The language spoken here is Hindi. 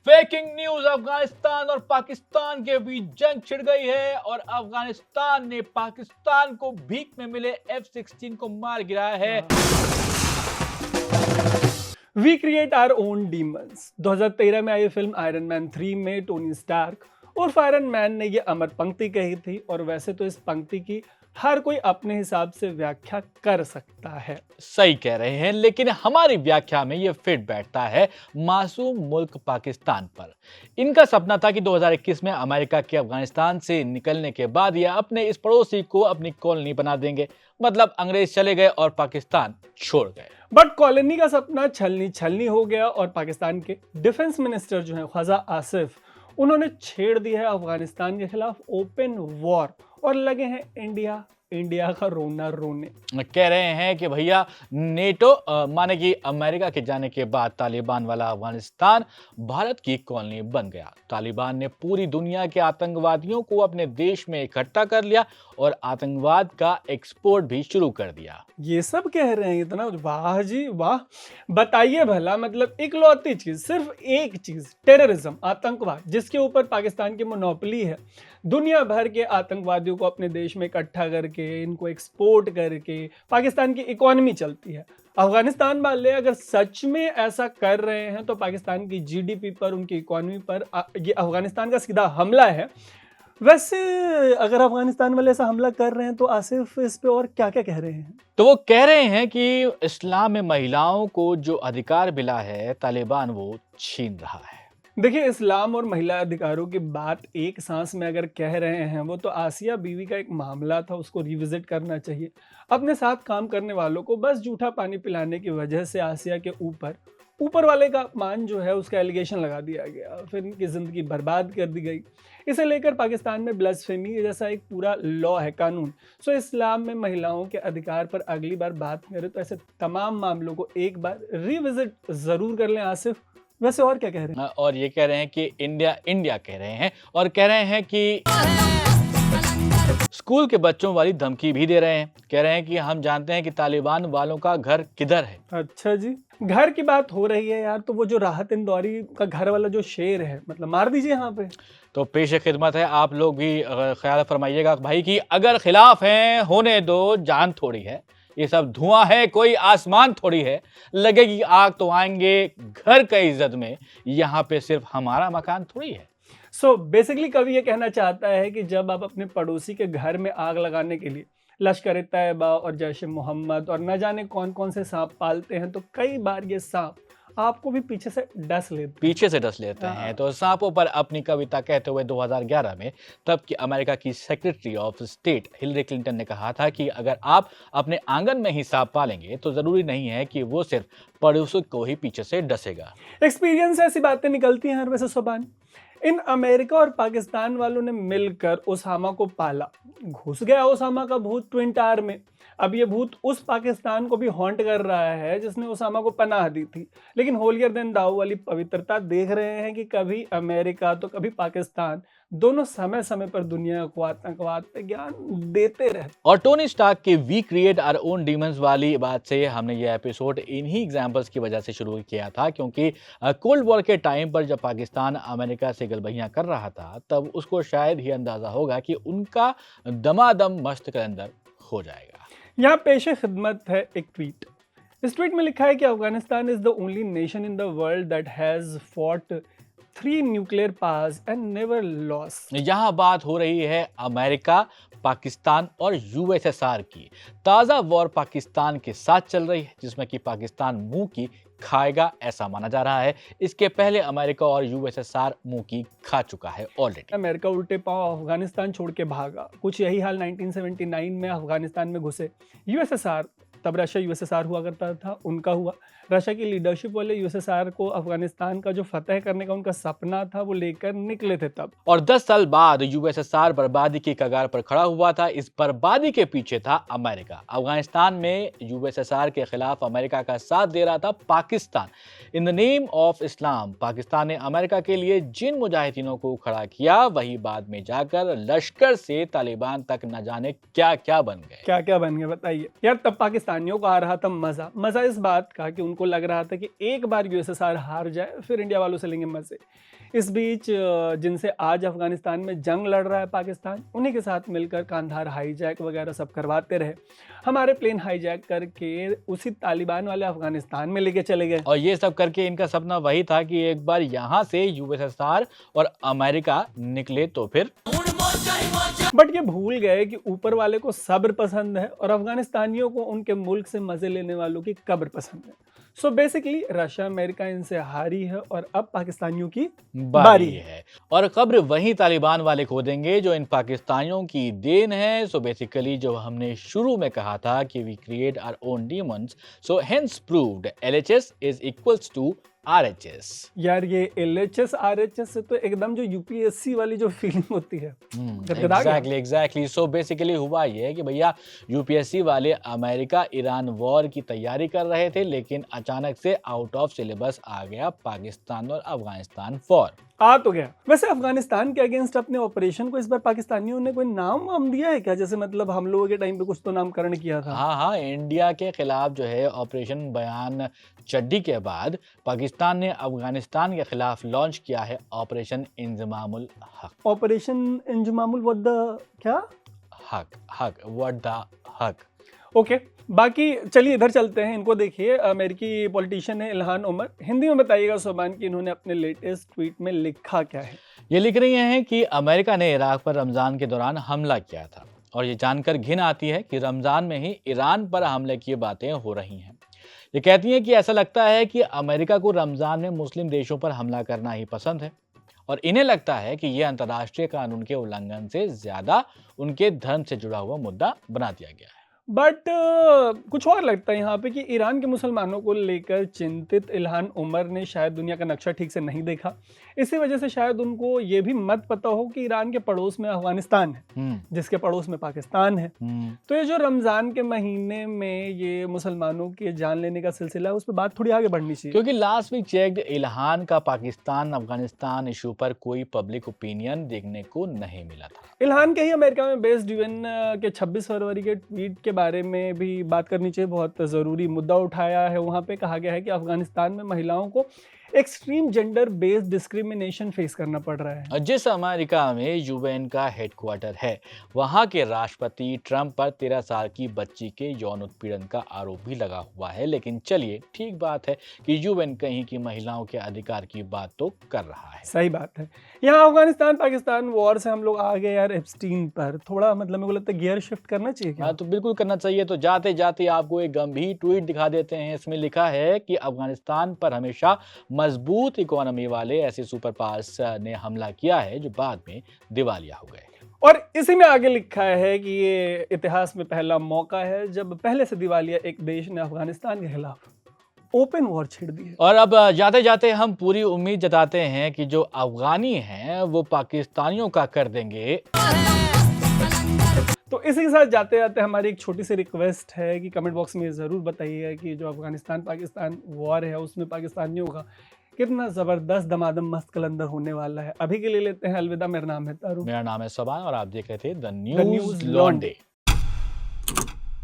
ब्रेकिंग न्यूज, अफगानिस्तान और पाकिस्तान के बीच जंग छिड़ गई है और अफगानिस्तान ने पाकिस्तान को भीख में मिले F-16 को मार गिराया है। We create our own demons. 2013 में आई फिल्म आयरन मैन 3 में टोनी स्टार्क उर्फ आयरन मैन ने ये अमर पंक्ति कही थी, और वैसे तो इस पंक्ति की हर कोई अपने हिसाब से व्याख्या कर सकता है। सही कह रहे हैं, लेकिन हमारी व्याख्या में ये फिट बैठता है मासूम मुल्क पाकिस्तान पर। इनका सपना था कि 2021 में अमेरिका के अफगानिस्तान से निकलने के बाद ये अपने इस पड़ोसी को अपनी कॉलोनी बना देंगे, मतलब अंग्रेज चले गए और पाकिस्तान छोड़ गए। बट कॉलोनी का सपना छलनी छलनी हो गया और पाकिस्तान के डिफेंस मिनिस्टर जो हैं ख्वाजा आसिफ, उन्होंने छेड़ दी है अफगानिस्तान के खिलाफ ओपन वॉर और लगे हैं इंडिया का रोना रोने। कह रहे हैं कि भैया नेटो माने कि अमेरिका के जाने के बाद तालिबान वाला अफगानिस्तान भारत की कॉलोनी बन गया। तालिबान ने पूरी दुनिया के आतंकवादियों को अपने देश में इकट्ठा कर लिया और आतंकवाद का एक्सपोर्ट भी शुरू कर दिया। ये सब कह रहे हैं इतना, वाह जी वाह। बताइए भला, मतलब इकलौती चीज, सिर्फ एक चीज, टेररिज्म, आतंकवाद, जिसके ऊपर पाकिस्तान की मोनोपोली है, दुनिया भर के आतंकवादियों को अपने देश में इकट्ठा करके इनको एक्सपोर्ट करके पाकिस्तान की इकोनॉमी चलती है। अफगानिस्तान वाले अगर सच में ऐसा कर रहे हैं तो पाकिस्तान की जीडीपी पर, उनकी इकोनॉमी पर ये अफगानिस्तान का सीधा हमला है। वैसे अगर अफगानिस्तान वाले ऐसा हमला कर रहे हैं तो आसिफ इस पे और क्या क्या कह रहे हैं? तो वो कह रहे हैं कि इस्लाम में महिलाओं को जो अधिकार मिला है तालिबान वो छीन रहा है। देखिए, इस्लाम और महिला अधिकारों की बात एक सांस में अगर कह रहे हैं वो तो आसिया बीवी का एक मामला था, उसको रिविजिट करना चाहिए। अपने साथ काम करने वालों को बस जूठा पानी पिलाने की वजह से आसिया के ऊपर वाले का अपमान जो है उसका एलिगेशन लगा दिया गया, फिर इनकी ज़िंदगी बर्बाद कर दी गई। इसे लेकर पाकिस्तान में ब्लास्फेमी जैसा एक पूरा लॉ है, कानून। सो इस्लाम में महिलाओं के अधिकार पर अगली बार बात करें तो ऐसे तमाम मामलों को एक बार रिविजिट ज़रूर कर लें आसिफ। वैसे और क्या कह रहे हैं? और ये कह रहे हैं कि इंडिया कह रहे हैं, और कह रहे हैं कि स्कूल के बच्चों वाली धमकी भी दे रहे हैं। कह रहे हैं कि हम जानते हैं कि तालिबान वालों का घर किधर है। अच्छा जी, घर की बात हो रही है यार, तो वो जो राहत इंदौरी का घर वाला जो शेर है, मतलब मार दीजिए यहाँ पे। तो पेश खिदमत है, आप लोग भी ख्याल फरमाइएगा भाई कि अगर खिलाफ हैं होने दो, जान थोड़ी है, ये सब धुआं है, कोई आसमान थोड़ी है, लगेगी आग तो आएंगे घर का इज्जत में, यहाँ पे सिर्फ हमारा मकान थोड़ी है। सो बेसिकली कवि ये कहना चाहता है कि जब आप अपने पड़ोसी के घर में आग लगाने के लिए लश्कर ए तैयबा और जैश ए मोहम्मद और न जाने कौन कौन से सांप पालते हैं, तो कई बार ये सांप आपको भी पीछे से डस लेते हैं। तो सांपों पर अपनी कविता कहते हुए 2011 में तब की अमेरिका की secretary of state Hillary Clinton ने कहा था कि अगर आप अपने आंगन में ही सांप पालेंगे तो जरूरी नहीं है कि वो सिर्फ पड़ोसी को ही पीछे से डसेगा। एक्सपीरियंस ऐसी बातें निकलती हैं हर वैसे सुबान। इन अमेरिका और पाकिस्तान वालों ने मिलकर ओसामा को पाला। घुस गया ओसामा का भूत ट्विन टावर में। अब ये भूत उस पाकिस्तान को भी हॉन्ट कर रहा है जिसने ओसामा को पनाह दी थी। लेकिन होलियर देन दाऊ वाली पवित्रता देख रहे हैं कि कभी अमेरिका तो कभी पाकिस्तान, दोनों समय समय पर दुनिया को आतंकवाद पे ज्ञान देते रहते। और टोनी स्टार्क के we create our own demons वाली बात से हमने ये एपिसोड इन्हीं एग्जांपल्स की वजह से शुरू किया था, क्योंकि कोल्ड वॉर के टाइम पर जब पाकिस्तान अमेरिका से गलबहियां कर रहा था तब उसको शायद ही अंदाजा होगा कि उनका दमादम मस्त के अंदर हो जाएगा। यहाँ पेशे खिदमत है एक ट्वीट। इस ट्वीट में लिखा है कि Afghanistan is the only nation in the world that has fought 3 nuclear powers and never lost. यहाँ बात हो रही है अमेरिका, पाकिस्तान और यूएसएसआर की। ताज़ा वॉर पाकिस्तान के साथ चल रही है जिसमें कि पाकिस्तान मुंह की खाएगा ऐसा माना जा रहा है। इसके पहले अमेरिका और यूएसएसआर मुंह की खा चुका है ऑलरेडी। अमेरिका उल्टे पांव अफगानिस्तान छोड़ के भागा। कुछ यही हाल 1979 में अफगानिस्तान में घुसे यूएसएसआर, तब रशिया यूएसएसआर हुआ करता था, उनका हुआ। रशिया की लीडरशिप वाले यूएसएसआर को अफगानिस्तान का जो फतह करने का उनका सपना था वो लेकर निकले थे तब। और 10 साल बाद यूएसएसआर बर्बादी की कगार पर खड़ा हुआ था। इस बर्बादी के पीछे था अमेरिका। अफगानिस्तान में यूएसएसआर के खिलाफ अमेरिका का साथ दे रहा था Pakistan. In the name of Islam Pakistan ने अमेरिका के लिए जिन मुजाहिदीनों को खड़ा किया वही बाद में जाकर लश्कर से तालिबान तक न जाने क्या क्या बन गए बताइए यार। तब पाकिस्तान पाकिस्तानियों को आ रहा था मजा इस बात का कि उनको लग रहा था कि एक बार यूएसएसआर हार जाए फिर इंडिया वालों से लेंगे मजे। इस बीच जिनसे आज अफगानिस्तान में जंग लड़ रहा है पाकिस्तान, उन्हीं के साथ मिलकर कांधार हाईजैक वगैरह सब करवाते रहे। हमारे प्लेन हाईजैक करके उसी तालिबान वाले अफगानिस्तान में लेके चले गए। और ये सब करके इनका सपना वही था कि एक बार यहाँ से यूएसएसआर और अमेरिका निकले तो फिर। बट ये भूल गए कि ऊपर वाले को सब्र पसंद है और अफगानिस्तानियों को उनके मुल्क से मजे लेने वालों की कब्र पसंद है। सो बेसिकली रशिया अमेरिका इनसे हारी है और अब पाकिस्तानियों की बारी है। और कब्र वही तालिबान वाले खोदेंगे जो इन पाकिस्तानियों की देन है। सो बेसिकली जो हमने शुरू में कहा था कि we create our own demons, so hence proved LHS is equals to RHS। यार ये LHS RHS से तो एकदम जो UPSC वाली जो फीलिंग होती है गदगदा गया। एग्जैक्टली। सो बेसिकली हुआ ये है कि भैया UPSC वाले अमेरिका ईरान वॉर की तैयारी कर रहे थे, लेकिन अचानक से आउट ऑफ सिलेबस आ गया पाकिस्तान और अफगानिस्तान वॉर। आ तो गया। वैसे अफगानिस्तान के अगेंस्ट अपने ऑपरेशन को इस बार पाकिस्तानियों ने कोई नाम वाम दिया है क्या? जैसे मतलब हम लोगों के टाइम पे कुछ तो नामकरण किया था। हाँ, इंडिया के खिलाफ जो है ऑपरेशन बयान चड्डी के बाद पाकिस्तान ने अफगानिस्तान के खिलाफ लॉन्च किया है ऑपरेशन इंजमामुल हक। ऑपरेशन इंजमामुल व्हाट द क्या? हक व्हाट द हक। ओके, बाकी चलिए इधर चलते हैं। इनको देखिए, अमेरिकी पॉलिटिशियन है इल्हान उमर। हिंदी में बताइएगा सोबान कि इन्होंने अपने लेटेस्ट ट्वीट में लिखा क्या है। ये लिख रही हैं कि अमेरिका ने इराक पर रमज़ान के दौरान हमला किया था और ये जानकर घिन आती है कि रमज़ान में ही ईरान पर हमले की बातें हो रही हैं। ये कहती हैं कि ऐसा लगता है कि अमेरिका को रमज़ान में मुस्लिम देशों पर हमला करना ही पसंद है और इन्हें लगता है कि यह अंतर्राष्ट्रीय कानून के उल्लंघन से ज़्यादा उनके धर्म से जुड़ा हुआ मुद्दा बना दिया गया है। बट कुछ और लगता है यहाँ पे कि ईरान के मुसलमानों को लेकर चिंतित इल्हान उमर ने शायद दुनिया का नक्शा ठीक से नहीं देखा। इसी वजह से शायद उनको ये भी मत पता हो कि ईरान के पड़ोस में अफगानिस्तान है, जिसके पड़ोस में पाकिस्तान है। तो ये जो रमजान के महीने में ये मुसलमानों के जान लेने का सिलसिला है, उस पर बात थोड़ी आगे बढ़नी चाहिए। क्योंकि लास्ट वीक चेक्ड इल्हान का पाकिस्तान अफगानिस्तान इशू पर कोई पब्लिक ओपिनियन देखने को नहीं मिला था। इल्हान के ही अमेरिका में बेस्ड UN के 26 फरवरी के ट्वीट के बारे में भी बात करनी चाहिए। बहुत ज़रूरी मुद्दा उठाया है। वहाँ पे कहा गया है कि अफगानिस्तान में महिलाओं को extreme gender based discrimination face करना पड़ रहा है। जिस अमेरिका में UN का हेडक्वार्टर है, वहाँ के राष्ट्रपति ट्रंप पर 13 साल की बच्ची के यौन उत्पीड़न का आरोप भी लगा हुआ है। लेकिन चलिए, ठीक बात है कि UN कहीं की महिलाओं के अधिकार की बात तो कर रहा है। सही बात है। यहाँ अफगानिस्तान पाकिस्तान वॉर से हम लोग आ गए यार एप्स्टीन पर। थोड़ा मतलब मेरे को लगता है गियर शिफ्ट करना चाहिए क्या? हाँ, तो बिल्कुल करना चाहिए। तो जाते जाते आपको एक गंभीर ट्वीट दिखा देते हैं। इसमें लिखा है कि अफगानिस्तान पर हमेशा मजबूत इकोनॉमी वाले ऐसे सुपर पावर्स ने हमला किया है जो बाद में दिवालिया हो गए। और इसी में आगे लिखा है कि ये इतिहास में पहला मौका है जब पहले से दिवालिया एक देश ने अफगानिस्तान के खिलाफ ओपन वॉर छेड़ दी है। और अब जाते जाते हम पूरी उम्मीद जताते हैं कि जो अफगानी हैं वो पाकिस्तानियों का कर देंगे। तो इसी के साथ जाते जाते हमारी एक छोटी सी रिक्वेस्ट है कि कमेंट बॉक्स में ज़रूर बताइए कि जो अफगानिस्तान पाकिस्तान वॉर है उसमें पाकिस्तानियों का कितना ज़बरदस्त दमादम मस्त कलंदर होने वाला है। अभी के लिए लेते हैं अलविदा। मेरा नाम है तारू। मेरा नाम है सोबान और आप देख रहे थे द न्यूज़ न्यूज़ लॉन्डे।